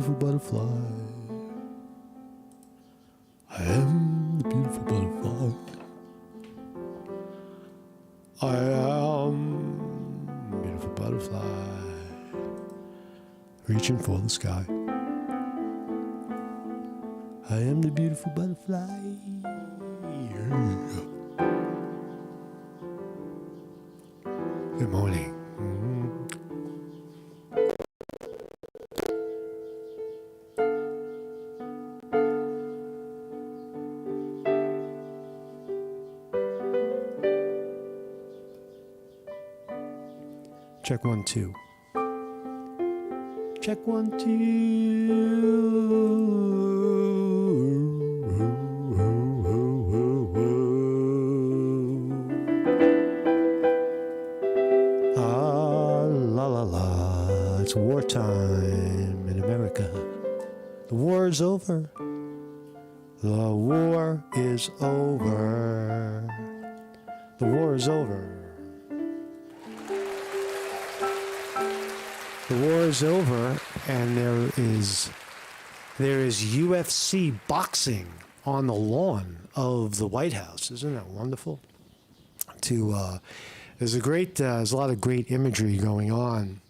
beautiful butterfly. I am the beautiful butterfly. I am a beautiful butterfly, reaching for the sky. I am the beautiful butterfly. Good morning. Check 1 2. Check 1 2. Ah, la la la. It's wartime in America. The war is over. The war is over. The war is over. The war is over, and there is UFC boxing on the lawn of the White House. Isn't that wonderful? There's a lot of great imagery going on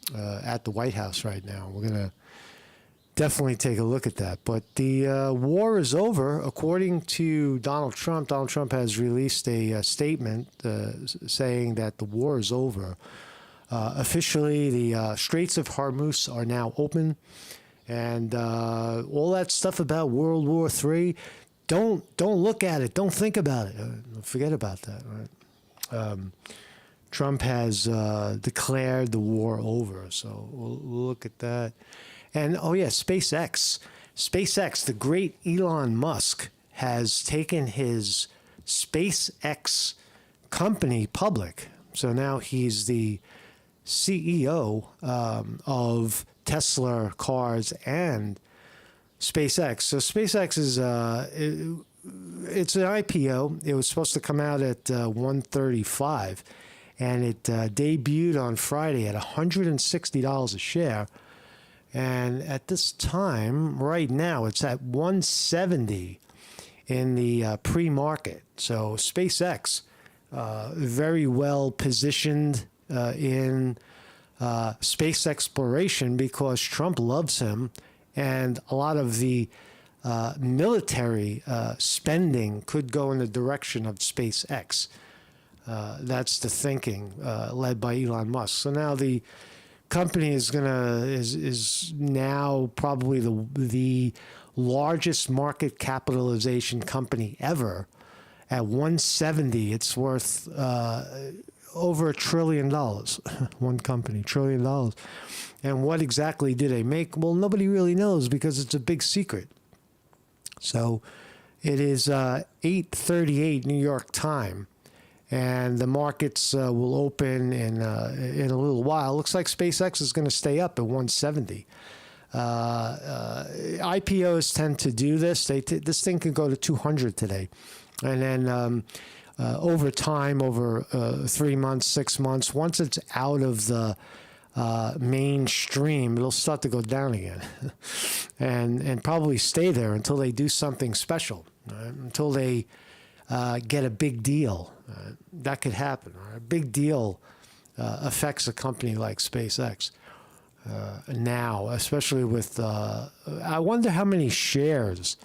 at the White House right now. We're gonna definitely take a look at that. But the war is over, according to Donald Trump. Donald Trump has released a statement saying that the war is over. Officially, the Straits of Hormuz are now open, and all that stuff about World War III, don't look at it. Don't think about it. Forget about that. Right? Trump has declared the war over, so we'll look at that. And oh yeah, SpaceX, the great Elon Musk has taken his SpaceX company public. So now he's the CEO of Tesla cars and SpaceX. So SpaceX is it's an IPO. It was supposed to come out at $135, and it debuted on Friday at $160 a share. And at this time, right now, it's at $170 in the pre-market. So SpaceX, very well positioned in space exploration because Trump loves him, and a lot of the military spending could go in the direction of SpaceX. That's the thinking led by Elon Musk. So now the company is now probably the largest market capitalization company ever. At 170, it's worth over $1 trillion. One company, $1 trillion. And what exactly do they make? Well, nobody really knows because it's a big secret. So it is 8:38 New York time, and the markets will open in a little while. Looks like SpaceX is going to stay up at 170. IPOs tend to do this. This thing can go to 200 today. And then over time, over 3 months, 6 months, once it's out of the mainstream, it'll start to go down again and probably stay there until they do something special, right? Until they get a big deal. That could happen. Right? A big deal affects a company like SpaceX now, especially with, I wonder how many shares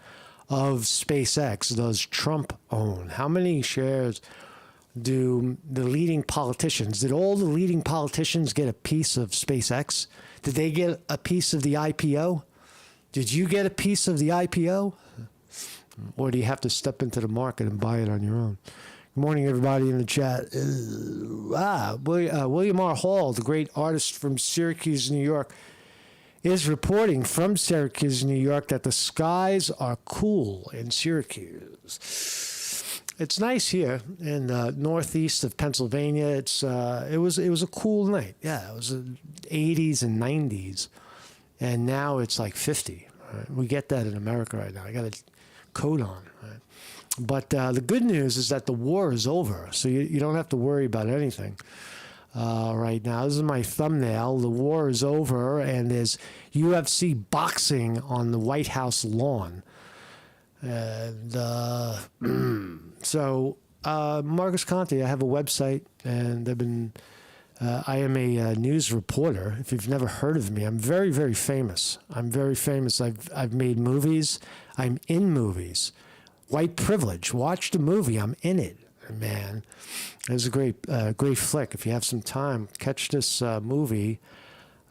of SpaceX does Trump own? How many shares do the leading politicians, did all the leading politicians get a piece of SpaceX? Did they get a piece of the IPO? Did you get a piece of the IPO? Or do you have to step into the market and buy it on your own? Good morning, everybody in the chat. William R. Hall, the great artist from Syracuse, New York, is reporting from Syracuse, New York, that the skies are cool in Syracuse. It's nice here in northeast of Pennsylvania. It was a cool night. Yeah, it was 80s and 90s, and now it's like 50. Right? We get that in America right now. I got a coat on. Right? But the good news is that the war is over, so you don't have to worry about anything. right now. This is my thumbnail. The war is over, and there's UFC boxing on the White House lawn. And so, Marcus Conte, I have a website, and I am a news reporter. If you've never heard of me, I'm very, very famous. I'm very famous. I've made movies. I'm in movies. White privilege. Watch the movie. I'm in it, man. It was a great flick. If you have some time, catch this movie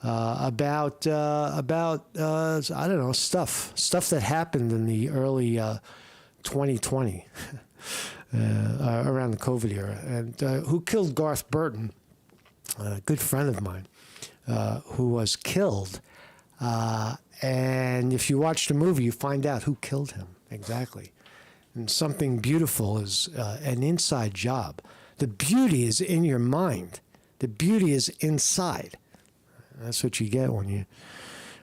about I don't know, stuff that happened in the early 2020 around the COVID era, and who killed Garth Burton, a good friend of mine, who was killed. And if you watch the movie, you find out who killed him exactly. And something beautiful is an inside job. The beauty is in your mind. The beauty is inside. That's what you get when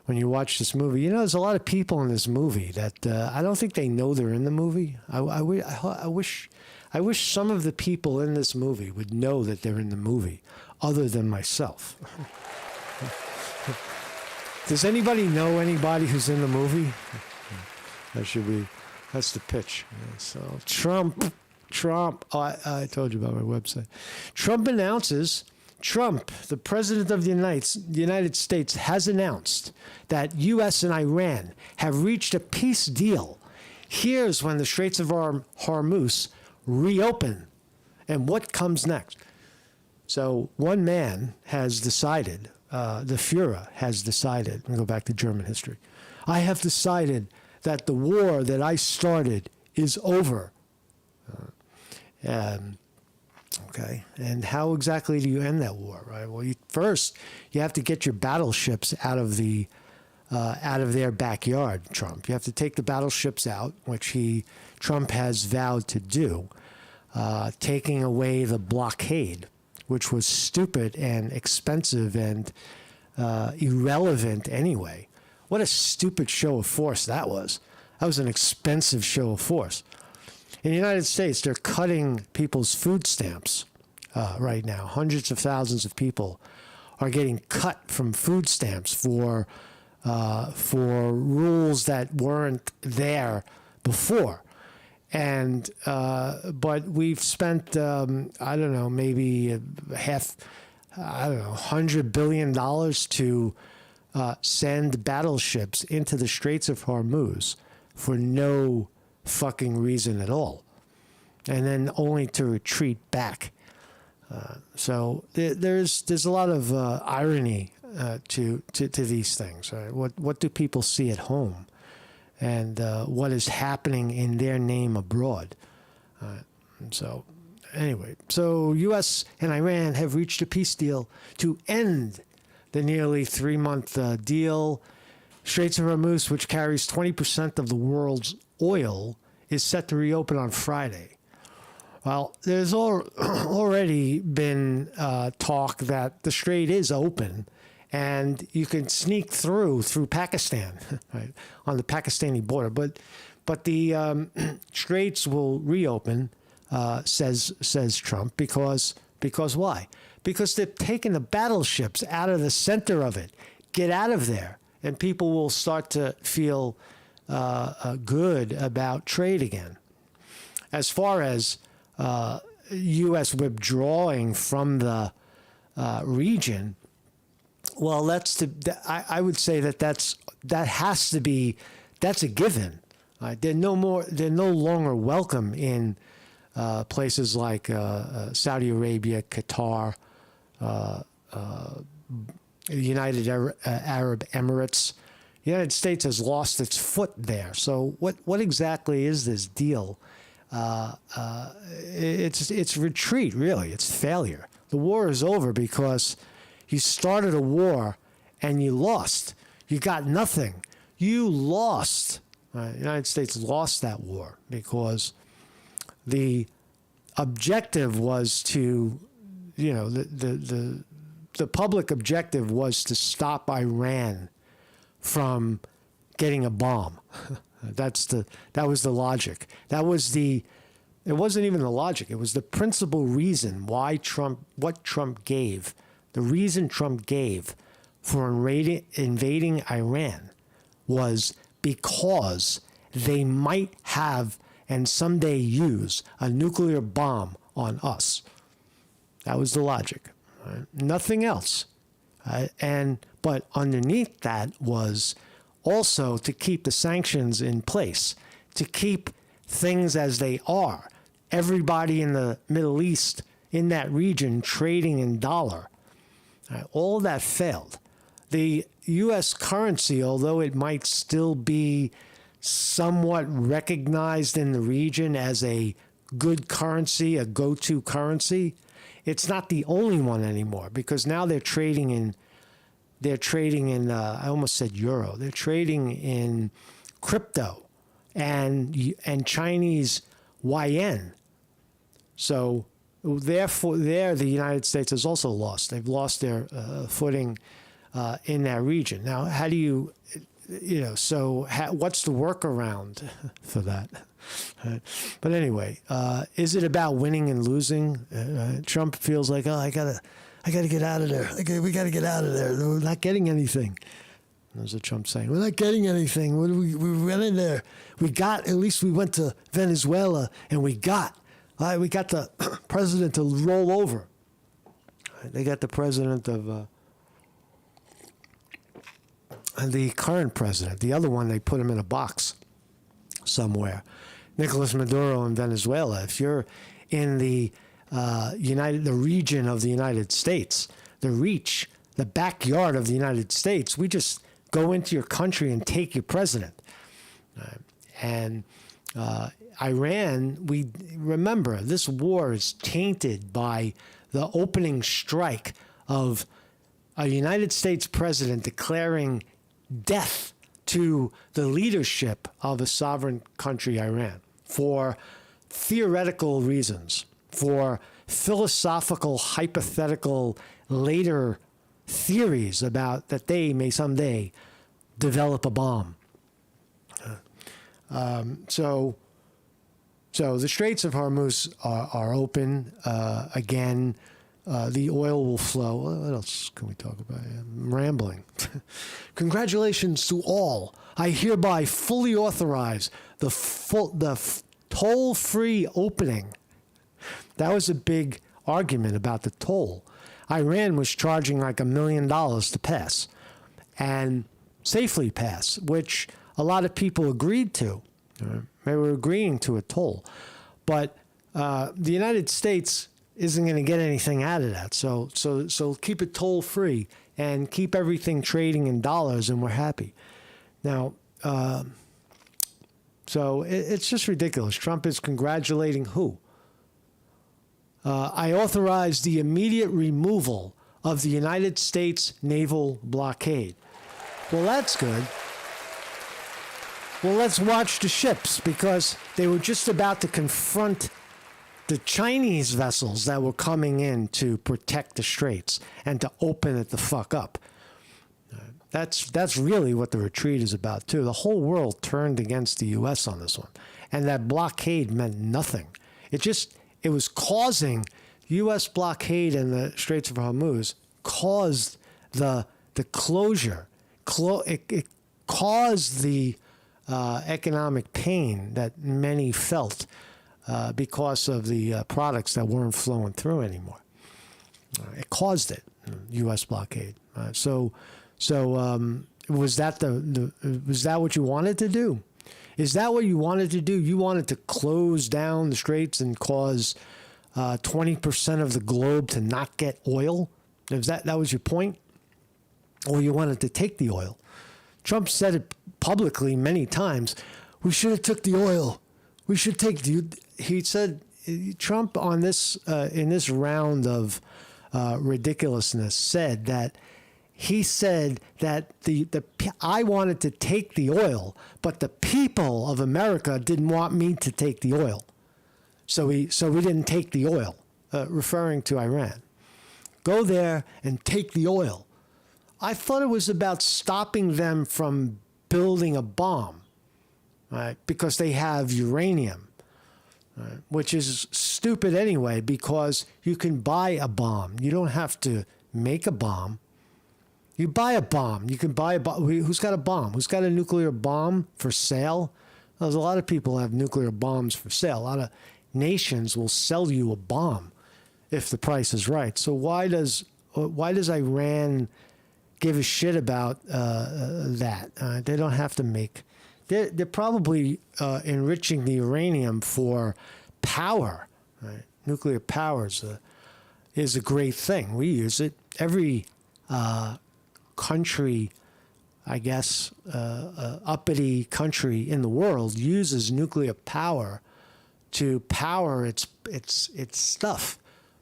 you watch this movie. You know, there's a lot of people in this movie that I don't think they know they're in the movie. I wish some of the people in this movie would know that they're in the movie, other than myself. Does anybody know anybody who's in the movie? That's the pitch. So Trump. Oh, I told you about my website. Trump, the president of the United States, has announced that U.S. and Iran have reached a peace deal. Here's when the Straits of Hormuz reopen. And what comes next? So one man has decided, the Führer has decided, let me go back to German history. I have decided that the war that I started is over. Okay, and how exactly do you end that war, right? Well, first you have to get your battleships out of their backyard, Trump. You have to take the battleships out, which Trump has vowed to do, taking away the blockade, which was stupid and expensive and irrelevant anyway. What a stupid show of force that was. That was an expensive show of force. In the United States, they're cutting people's food stamps right now. Hundreds of thousands of people are getting cut from food stamps for rules that weren't there before. And but we've spent maybe $100 billion to send battleships into the Straits of Hormuz for no fucking reason at all, and then only to retreat back. So there's a lot of irony to these things. Right? What do people see at home, and what is happening in their name abroad? So anyway, so U.S. and Iran have reached a peace deal to end the nearly 3-month deal. Straits of Hormuz, which carries 20% of the world's oil, is set to reopen on Friday. Well, there's already been talk that the strait is open and you can sneak through Pakistan, right, on the Pakistani border. But the straits will reopen, says Trump, because why? Because they're taking the battleships out of the center of it. Get out of there, and people will start to feel good about trade again. As far as U.S. withdrawing from the region, well, I would say that's a given. They're no longer welcome in places like Saudi Arabia, Qatar, United Arab Emirates. The United States has lost its foot there. So what exactly is this deal? It's retreat, really. It's failure. The war is over because you started a war and you lost. You got nothing. You lost. The United States lost that war because the objective was to, the public objective was to stop Iran from getting a bomb. That was the logic. That was the It wasn't even the logic. It was the principal reason why what Trump gave, the reason Trump gave for invading Iran was because they might have and someday use a nuclear bomb on us. That was the logic. Right? Nothing else. But underneath that was also to keep the sanctions in place, to keep things as they are. Everybody in the Middle East, in that region, trading in dollar. All of that failed. The U.S. currency, although it might still be somewhat recognized in the region as a good currency, a go-to currency, it's not the only one anymore, because now they're trading in I almost said euro. They're trading in crypto and Chinese yuan. So therefore, the United States has also lost. They've lost their footing in that region. Now, how do you so what's the workaround for that? But anyway, is it about winning and losing? Trump feels like, I gotta get out of there. We gotta get out of there. We're not getting anything. There's a Trump saying, we're not getting anything. We went in there. At least we went to Venezuela and we got the president to roll over. They got the president of the current president. The other one, they put him in a box somewhere. Nicolas Maduro in Venezuela. If you're in the region of the United States, the backyard of the United States, we just go into your country and take your president. And Iran, we remember, this war is tainted by the opening strike of a United States president declaring death to the leadership of a sovereign country, Iran, for theoretical reasons, for philosophical, hypothetical, later theories about that they may someday develop a bomb. So the Straits of Hormuz are open again. The oil will flow. What else can we talk about? I'm rambling. Congratulations to all. I hereby fully authorize the toll-free opening. That was a big argument about the toll. Iran was charging like $1 million to pass and safely pass, which a lot of people agreed to. They were agreeing to a toll. But the United States isn't going to get anything out of that. So keep it toll-free and keep everything trading in dollars, and we're happy. Now, so it's just ridiculous. Trump is congratulating who? I authorized the immediate removal of the United States naval blockade. Well, that's good. Well, let's watch the ships, because they were just about to confront the Chinese vessels that were coming in to protect the straits and to open it the fuck up. That's really what the retreat is about, too. The whole world turned against the U.S. on this one. And that blockade meant nothing. It was causing U.S. blockade in the Straits of Hormuz caused the closure. It caused the economic pain that many felt because of the products that weren't flowing through anymore. It caused it, U.S. blockade. So was that was that what you wanted to do? Is that what you wanted to do? You wanted to close down the straits and cause 20% of the globe to not get oil? That was your point? Or you wanted to take the oil? Trump said it publicly many times. We should have took the oil. We should take he said, Trump on this in this round of ridiculousness said that he said that I wanted to take the oil, but the people of America didn't want me to take the oil. So we didn't take the oil, referring to Iran. Go there and take the oil. I thought it was about stopping them from building a bomb, right? Because they have uranium. which is stupid anyway, because you can buy a bomb. You don't have to make a bomb. You buy a bomb. You can buy a bomb. Who's got a bomb? Who's got a nuclear bomb for sale? There's a lot of people who have nuclear bombs for sale. A lot of nations will sell you a bomb if the price is right. So why does Iran give a shit about that? They don't have to make. They're probably enriching the uranium for power. Right? Nuclear power is a great thing. We use it. Every country, I guess, uppity country in the world uses nuclear power to power its stuff,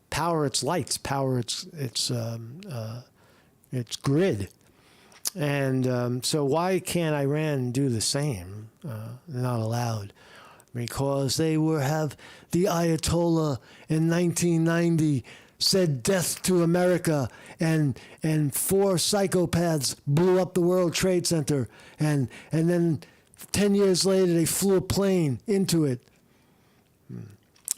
power its lights, power its grid. And so why can't Iran do the same? They're not allowed, because they have the Ayatollah in 1990 said death to America, and 4 psychopaths blew up the World Trade Center, and then 10 years later they flew a plane into it,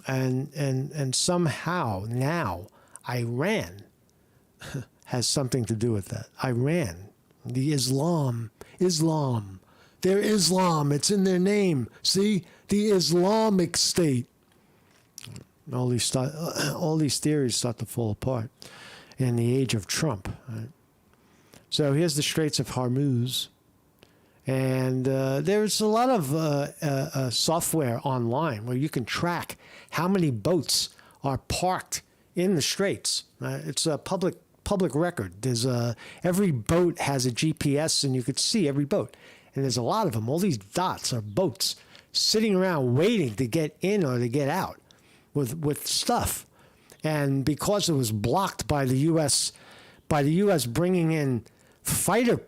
and somehow now Iran has something to do with that. Iran, the Islam, their Islam, it's in their name. See, the Islamic State. All these theories start to fall apart in the age of Trump. Right? So here's the Straits of Hormuz. And there's a lot of software online where you can track how many boats are parked in the Straits. It's a public record. There's every boat has a GPS, and you could see every boat. And there's a lot of them. All these dots are boats sitting around waiting to get in or to get out with stuff. And because it was blocked by the U.S. bringing in fighter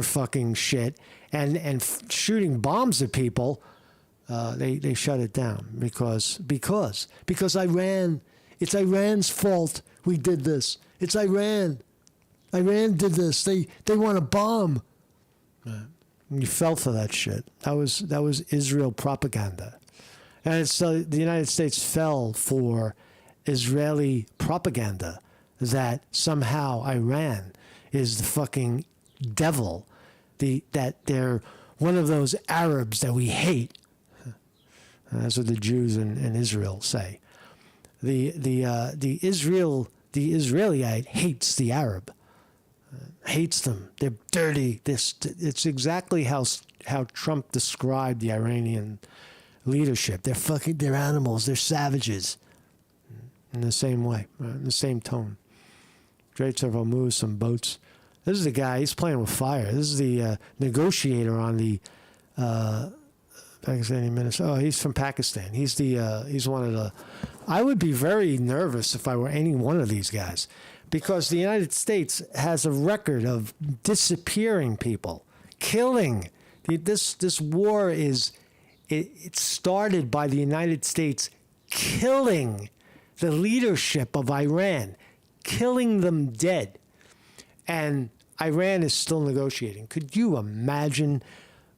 fucking shit and shooting bombs at people, they shut it down because Iran. It's Iran's fault we did this. It's Iran. Iran did this. They want a bomb. You fell for that shit. That was Israel propaganda. And it's the United States fell for Israeli propaganda that somehow Iran is the fucking devil, that they're one of those Arabs that we hate. That's what the Jews in Israel say. The Israelite hates the Arab, hates them. They're dirty. It's exactly how Trump described the Iranian leadership. They're animals. They're savages. In the same way, in the same tone. Straits of Hormuz, some boats. This is the guy. He's playing with fire. This is the negotiator on the Pakistani minister. Oh, he's from Pakistan. He's one of the. I would be very nervous if I were any one of these guys, because the United States has a record of disappearing people, killing. This war is. It started by the United States killing the leadership of Iran, killing them dead. And Iran is still negotiating. Could you imagine?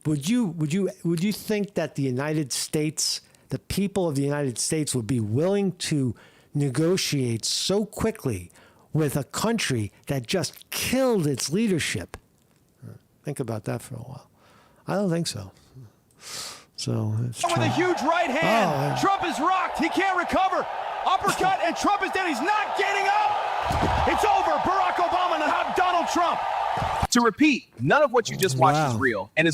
Would you think that the United States, the people of the United States, would be willing to negotiate so quickly with a country that just killed its leadership? Think about that for a while. I don't think so. So it's with a huge right hand. Trump is rocked. He can't recover. Uppercut, and Trump is down. He's not getting up. It's over. Barack Obama and Donald Trump. To repeat, none of what you just watched is real. And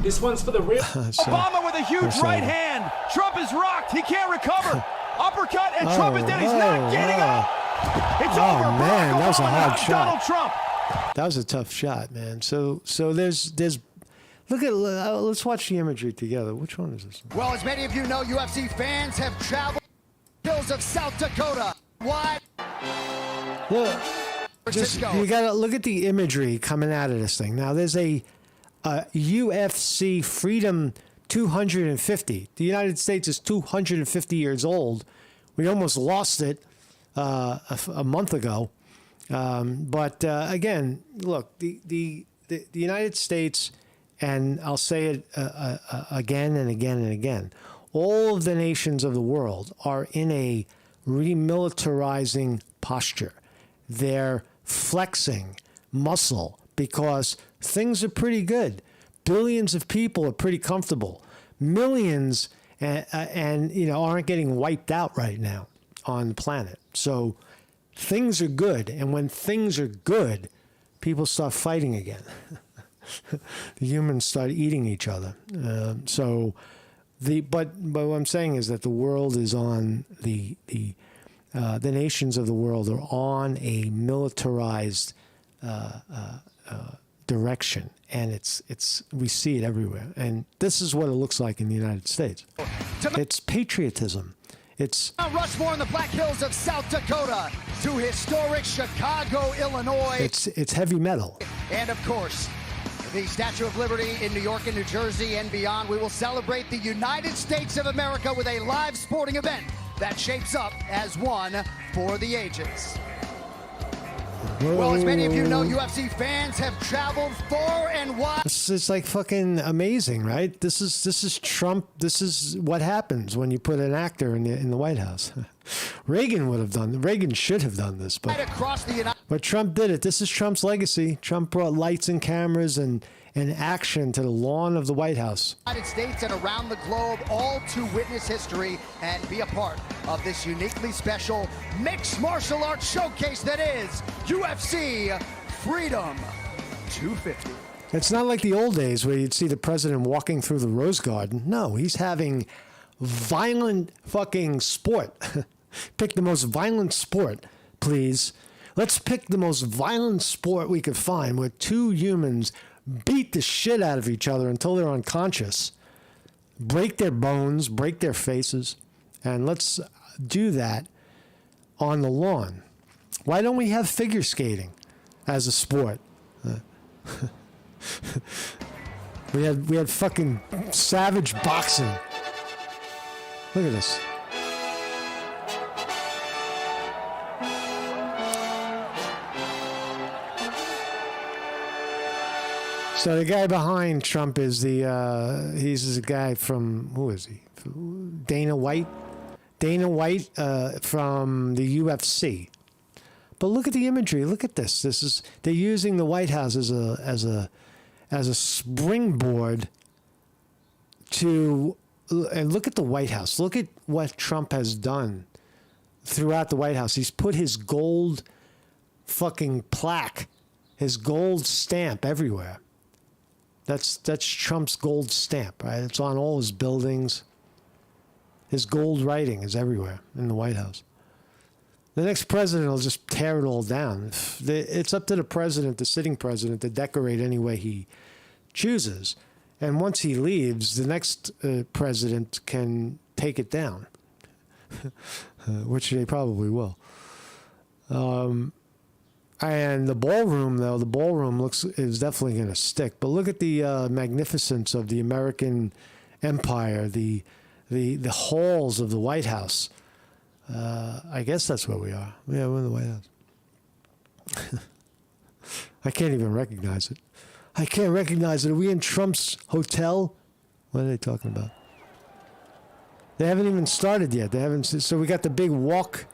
this one's for the real. Obama with a huge right hand. Trump is rocked. He can't recover. Uppercut, and Trump is down. He's not getting up. It's over. Man, Barack that was a Obama hard and shot. Donald Trump. That was a tough shot, man. So there's. Look at. Let's watch the imagery together. Which one is this? Well, as many of you know, UFC fans have traveled hills of South Dakota. Why? Look, you gotta look at the imagery coming out of this thing. Now, there's a UFC Freedom 250. The United States is 250 years old. We almost lost it a month ago. But again, look, the United States, and I'll say it again and again and again, all of the nations of the world are in a remilitarizing posture. They're flexing muscle because things are pretty good. Billions of people are pretty comfortable. Millions and aren't getting wiped out right now on the planet. So things are good, and when things are good, people start fighting again. The humans start eating each other. But what I'm saying is that the world is on the nations of the world are on a militarized direction, and it's we see it everywhere. And this is what it looks like in the United States. It's patriotism. It's Mount Rushmore in the Black Hills of South Dakota to historic Chicago, Illinois. It's heavy metal. And of course, the Statue of Liberty in New York and New Jersey and beyond. We will celebrate the United States of America with a live sporting event that shapes up as one for the ages. Well, as many of you know, UFC fans have traveled far and wide. It's like fucking amazing, right? This is Trump. This is what happens when you put an actor in the White House. Reagan should have done this, but Trump did it. This is Trump's legacy. Trump brought lights and cameras and action to the lawn of the White House. United States and around the globe, all to witness history and be a part of this uniquely special mixed martial arts showcase that is UFC Freedom 250. It's not like the old days where you'd see the president walking through the Rose Garden. No, he's having violent fucking sport. Pick the most violent sport, please. Let's pick the most violent sport we could find where two humans beat the shit out of each other until they're unconscious, break their bones, break their faces, and let's do that on the lawn. Why don't we have figure skating as a sport? We had fucking savage boxing. Look at this. So the guy behind Trump is he's a guy from, who is he? Dana White. Dana White from the UFC. But look at the imagery. Look at this. They're using the White House as a springboard to, and look at the White House. Look at what Trump has done throughout the White House. He's put his gold fucking plaque, his gold stamp everywhere. That's Trump's gold stamp, right? It's on all his buildings. His gold writing is everywhere in the White House. The next president will just tear it all down. It's up to the president, the sitting president, to decorate any way he chooses. And once he leaves, the next president can take it down, which they probably will. And the ballroom, though, is definitely going to stick. But look at the magnificence of the American empire, the halls of the White House. I guess that's where we are. Yeah, we're in the White House. I can't even recognize it. I can't recognize it. Are we in Trump's hotel? What are they talking about? They haven't even started yet. So we got the big walk.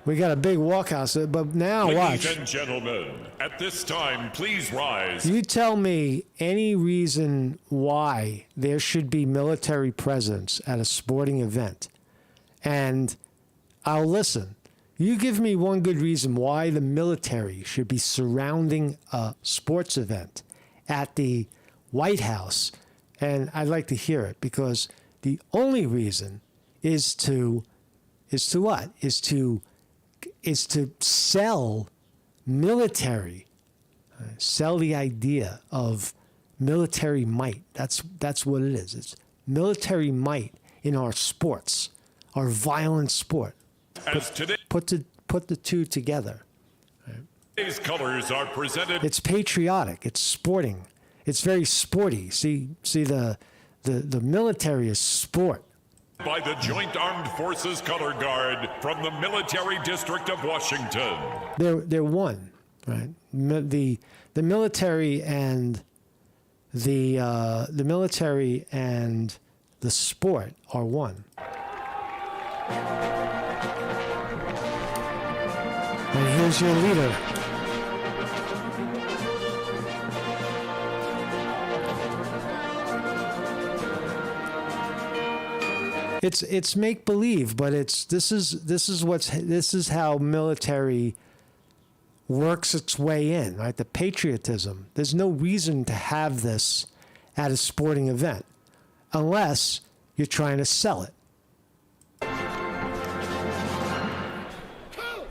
We got a big walk house, but now watch. Ladies and gentlemen, at this time, please rise. You tell me any reason why there should be military presence at a sporting event, and I'll listen. You give me one good reason why the military should be surrounding a sports event at the White House, and I'd like to hear it, because the only reason is to what? Is to sell military, sell the idea of military might. That's what it is. It's military might in our sports, our violent sport. Put the two together. Today's colors are presented. It's patriotic. It's sporting. It's very sporty. See the military is sport. By the Joint Armed Forces Color Guard from the Military District of Washington. They're one, right? The military and the military and the sport are one. And here's your leader. It's make believe, but this is how military works its way in, right? The patriotism. There's no reason to have this at a sporting event unless you're trying to sell it.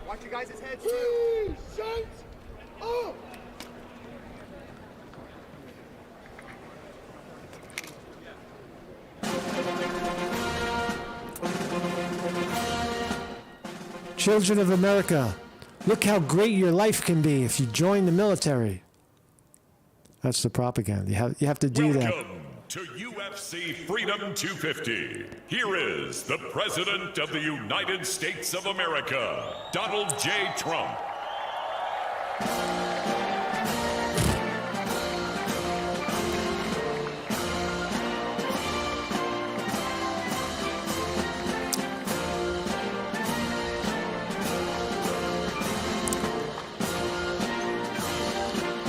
Watch your guys' heads. Children of America, look how great your life can be if you join the military. That's the propaganda. You have to do that. Welcome to UFC Freedom 250. Here is the President of the United States of America, Donald J. Trump.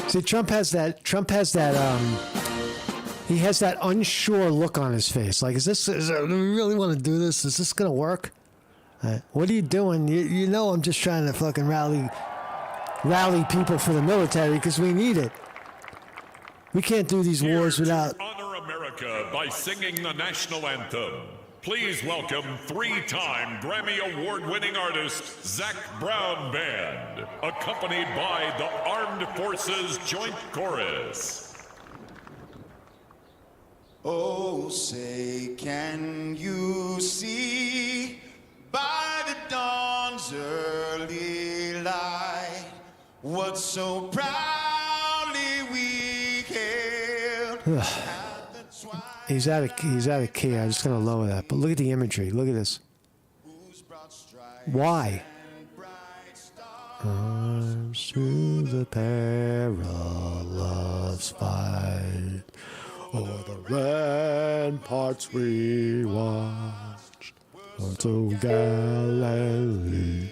See, Trump has that, he has that unsure look on his face. Like, do we really want to do this? Is this going to work? What are you doing? You know I'm just trying to fucking rally people for the military because we need it. We can't do these wars without... Honor America by singing the national anthem. Please welcome three-time Grammy Award-winning artist Zac Brown Band, accompanied by the Armed Forces Joint Chorus. Oh, say, can you see by the dawn's early light what so proudly we hailed at the twilight? He's out of key. I'm just going to lower that. But look at the imagery. Look at this. Why? Arms through the perilous fight, o'er the ramparts we watched, so gallantly.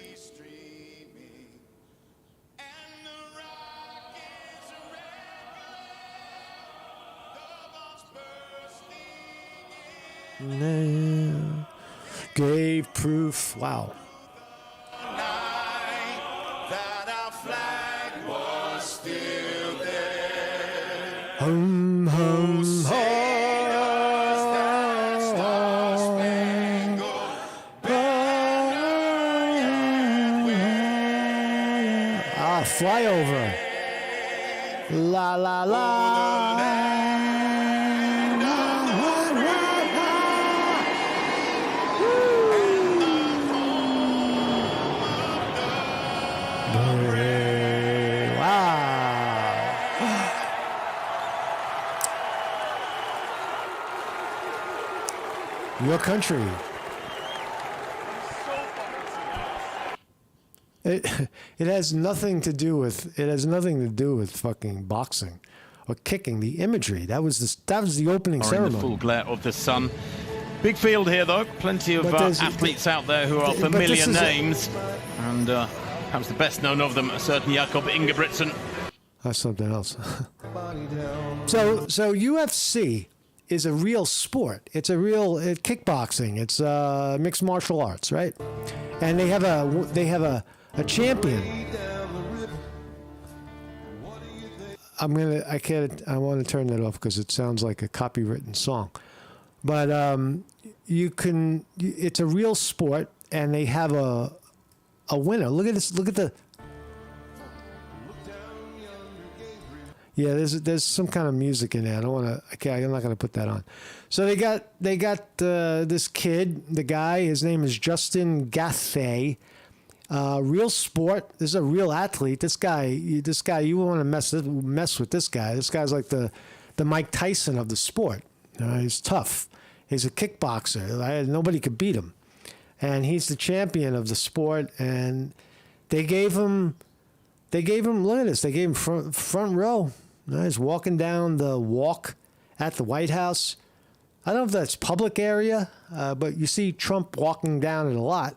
Gave proof. Wow. That our flag was still there. Hum, hum, flyover. La la la. Your country. It has nothing to do with fucking boxing or kicking. The imagery that was the opening ceremony. In the full glare of the sun. Big field here though. Plenty of athletes out there who are familiar names, and perhaps the best known of them, certainly Jakob Ingebrigtsen. That's something else. So UFC is a real sport. It's a real kickboxing. It's mixed martial arts, right? And they have a champion. I want to turn that off because it sounds like a copywritten song. But it's a real sport, and they have a winner. Look at this. Look at the. Yeah, there's some kind of music in there. I'm not going to put that on. So they got this kid, the guy. His name is Justin Gaethje. Real sport. This is a real athlete. This guy. You want to mess with this guy. This guy's like the Mike Tyson of the sport. He's tough. He's a kickboxer. Nobody could beat him, and he's the champion of the sport. And they gave him. Look at this. They gave him front row. He's walking down the walk at the White House. I don't know if that's public area, but you see Trump walking down it a lot.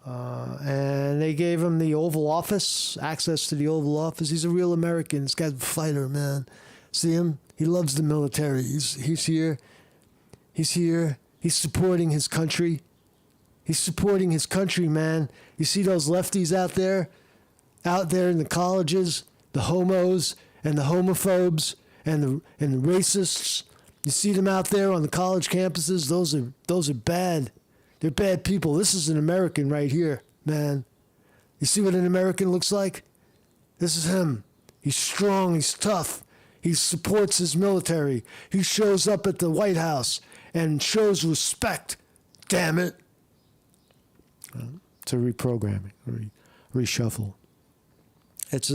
And they gave him the Oval Office, access to the Oval Office. He's a real American. This guy's a fighter, man. See him? He loves the military. He's here. He's here. He's supporting his country. He's supporting his country, man. You see those lefties out there in the colleges, the homos and the homophobes and the racists. You see them out there on the college campuses. Those are bad. They're bad people. This is an American right here, man. You see what an American looks like? This is him. He's strong. He's tough. He supports his military. He shows up at the White House and shows respect. Damn it. It's a reprogramming, reshuffle. It's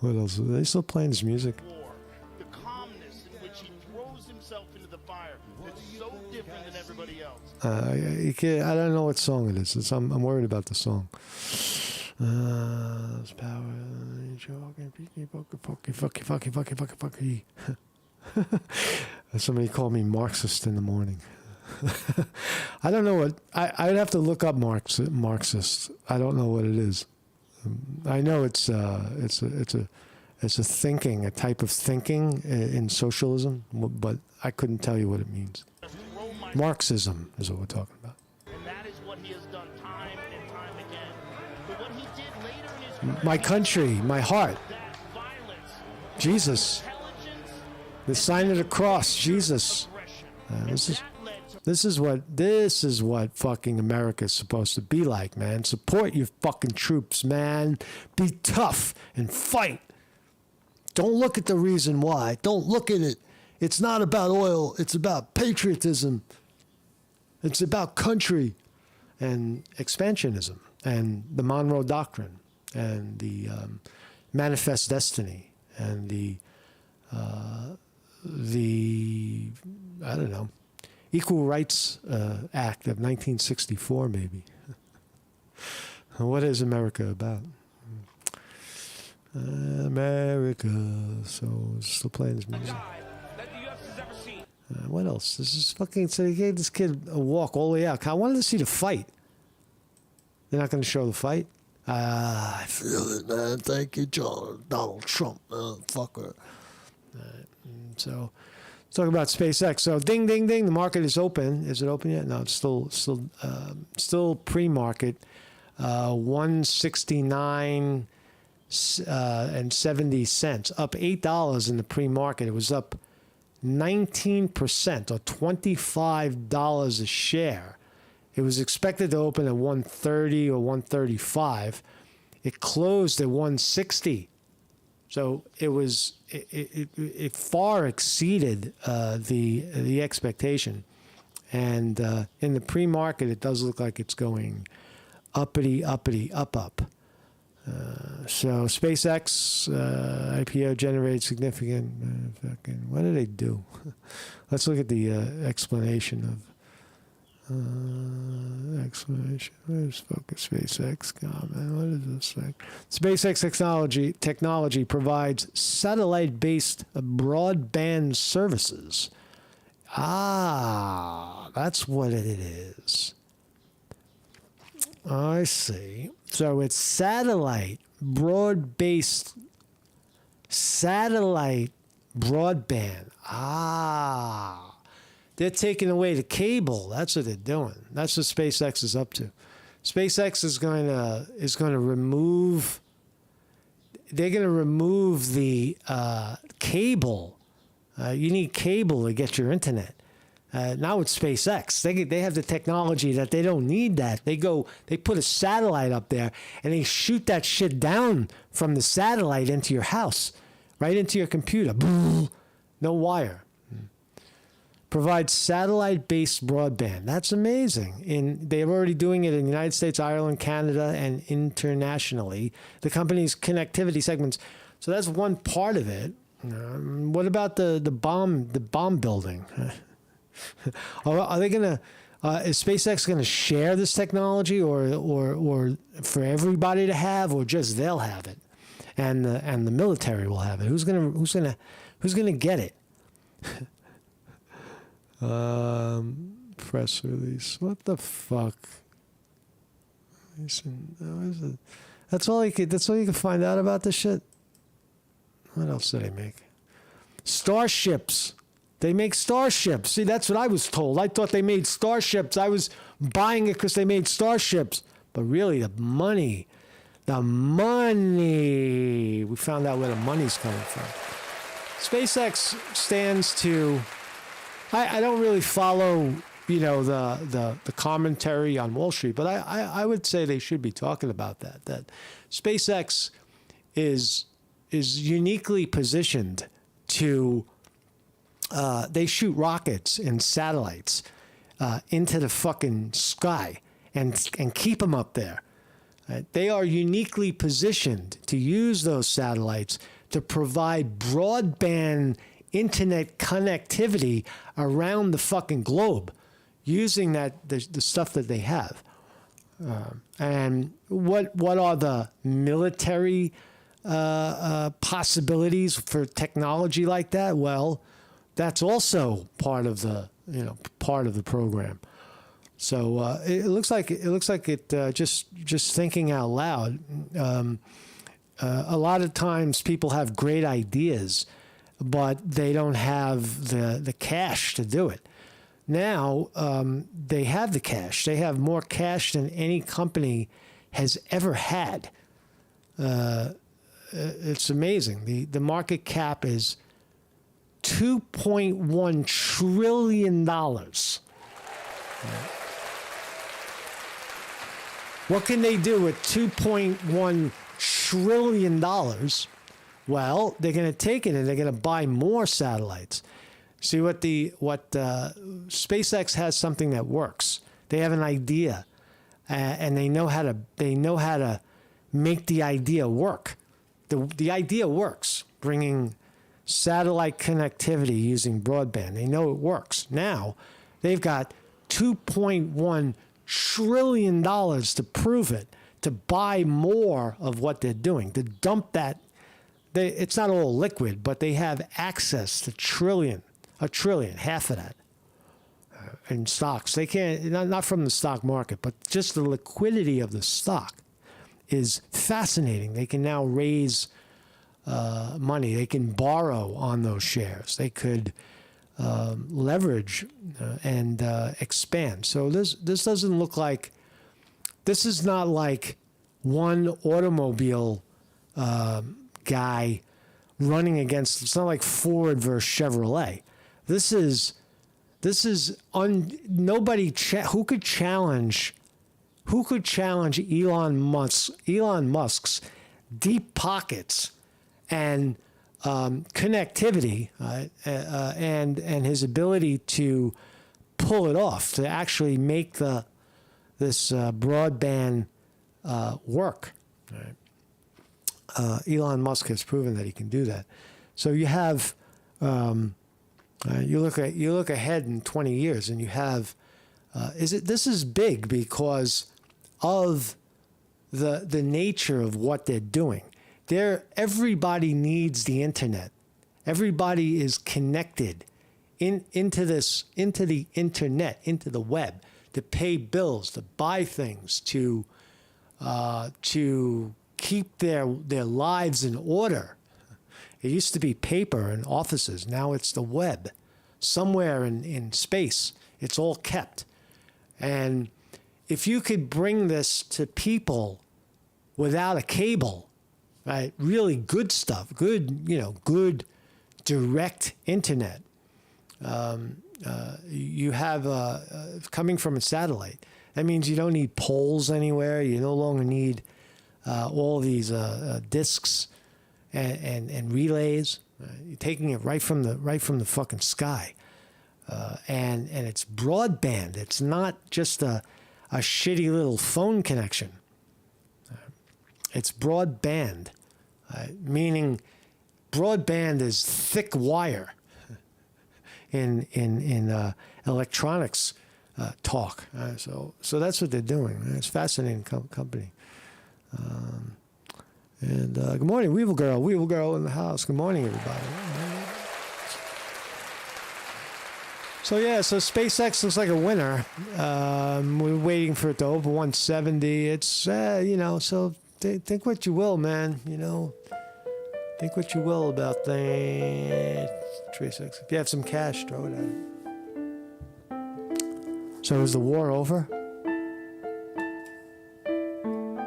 what else? Are they still playing this music? The calmness in which he throws himself into the fire. It's so different than everybody else. I don't know what song it is. I'm worried about the song. Power. Fucky. Somebody called me Marxist in the morning. I don't know what I'd have to look up Marxist. I don't know what it is. I know it's a thinking, a type of thinking in socialism, but I couldn't tell you what it means. Marxism is what we're talking about. And that is what he has done time and time again. But what he did later in his career, My country, my heart, that violence, Jesus, the sign of the cross, Jesus. This is what fucking America's supposed to be like, man. Support your fucking troops, man. Be tough and fight. Don't look at the reason why. Don't look at it. It's not about oil. It's about patriotism. It's about country and expansionism and the Monroe Doctrine and the Manifest Destiny and the I don't know, Equal Rights Act of 1964, maybe. What is America about? America. So still playing this music. What else? This is fucking. So they gave this kid a walk all the way out. I wanted to see the fight. They're not going to show the fight. I feel it, man. Thank you, Donald Trump, fucker. So let's talk about SpaceX. So ding, ding, ding. The market is open. Is it open yet? No, it's still pre-market. 169 and 70 cents, up $8 in the pre-market. It was up 19% or $25 a share. It was expected to open at 130 or 135. It closed at 160. So it far exceeded the expectation. And in the pre-market, it does look like it's going uppity, up. So SpaceX IPO generated significant. What did they do? Let's look at the explanation of explanation. Where's focus? SpaceX. God, man, what is this thing? SpaceX technology provides satellite-based broadband services. That's what it is. I see. So it's satellite broadband. They're taking away the cable. That's what they're doing. That's what SpaceX is up to. SpaceX is going to remove. They're going to remove the cable. You need cable to get your internet. Now with SpaceX, they have the technology that they don't need that. They put a satellite up there and they shoot that shit down from the satellite into your house, right into your computer. No wire. Provides satellite-based broadband. That's amazing. They're already doing it in the United States, Ireland, Canada, and internationally. The company's connectivity segments. So that's one part of it. What about the bomb building? Are they going to? Is SpaceX going to share this technology, or for everybody to have, or just they'll have it? and the military will have it. Who's gonna get it? Press release. What the fuck? Listen, that's all you can find out about this shit. What else do they make? Starships. They make starships. See, that's what I was told. I thought they made starships. I was buying it because they made starships. But really, the money. We found out where the money's coming from. SpaceX stands to... I don't really follow, the commentary on Wall Street, but I would say they should be talking about that. That SpaceX is uniquely positioned to... they shoot rockets and satellites into the fucking sky and keep them up there. They are uniquely positioned to use those satellites to provide broadband internet connectivity around the fucking globe using the stuff that they have. And what are the military possibilities for technology like that? Well, that's also part of the program. So it looks like just thinking out loud. A lot of times people have great ideas, but they don't have the cash to do it. Now they have the cash. They have more cash than any company has ever had. It's amazing. The market cap is $2.1 trillion. What can they do with $2.1 trillion? Well, they're going to take it and they're going to buy more satellites. See what SpaceX has something that works. They have an idea, and they know how to make the idea work. The idea works, bringing satellite connectivity using broadband. They know it works. Now they've got $2.1 trillion to prove it, to buy more of what they're doing, to dump that. It's not all liquid, but they have access to a trillion, half of that, in stocks. They can't, not from the stock market, but just the liquidity of the stock is fascinating. They can now raise money. They can borrow on those shares. They could leverage and expand. So this doesn't look like, this is not like one automobile guy running against, it's not like Ford versus Chevrolet. This is nobody who could challenge Elon Musk's deep pockets and connectivity and his ability to pull it off, to actually make this broadband work. Right. Elon Musk has proven that he can do that. So you have you look ahead in 20 years, and you have this is big because of the nature of what they're doing. Everybody needs the internet. Everybody is connected into the internet, into the web, to pay bills, to buy things, to keep their lives in order. It used to be paper and offices. Now it's the web. Somewhere in space, it's all kept. And if you could bring this to people without a cable, right? Really good stuff, good direct internet. You have coming from a satellite. That means you don't need poles anywhere. You no longer need all these discs and relays. You're taking it right from the fucking sky, and it's broadband. It's not just a shitty little phone connection. It's broadband, meaning broadband is thick wire in electronics talk. So that's what they're doing. It's a fascinating company. And good morning, Weevil Girl in the house. Good morning, everybody. So SpaceX looks like a winner. We're waiting for it to open 170. It's so think what you will, man. Think what you will about things. SpaceX. If you have some cash, throw it at it. So is the war over?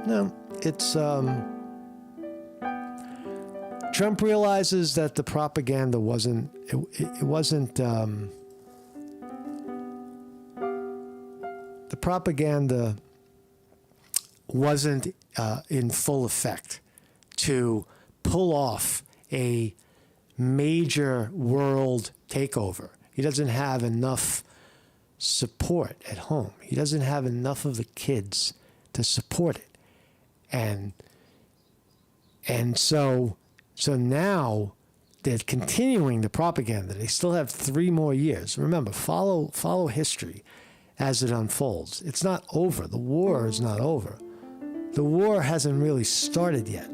No, it's Trump realizes that the propaganda wasn't. It wasn't. The propaganda wasn't in full effect to pull off a major world takeover. He doesn't have enough support at home. He doesn't have enough of the kids to support it. And so now they're continuing the propaganda. They still have 3 more years. Remember, follow history as it unfolds. It's not over. The war is not over. The war hasn't really started yet.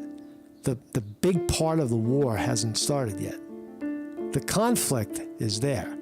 The big part of the war hasn't started yet. The conflict is there.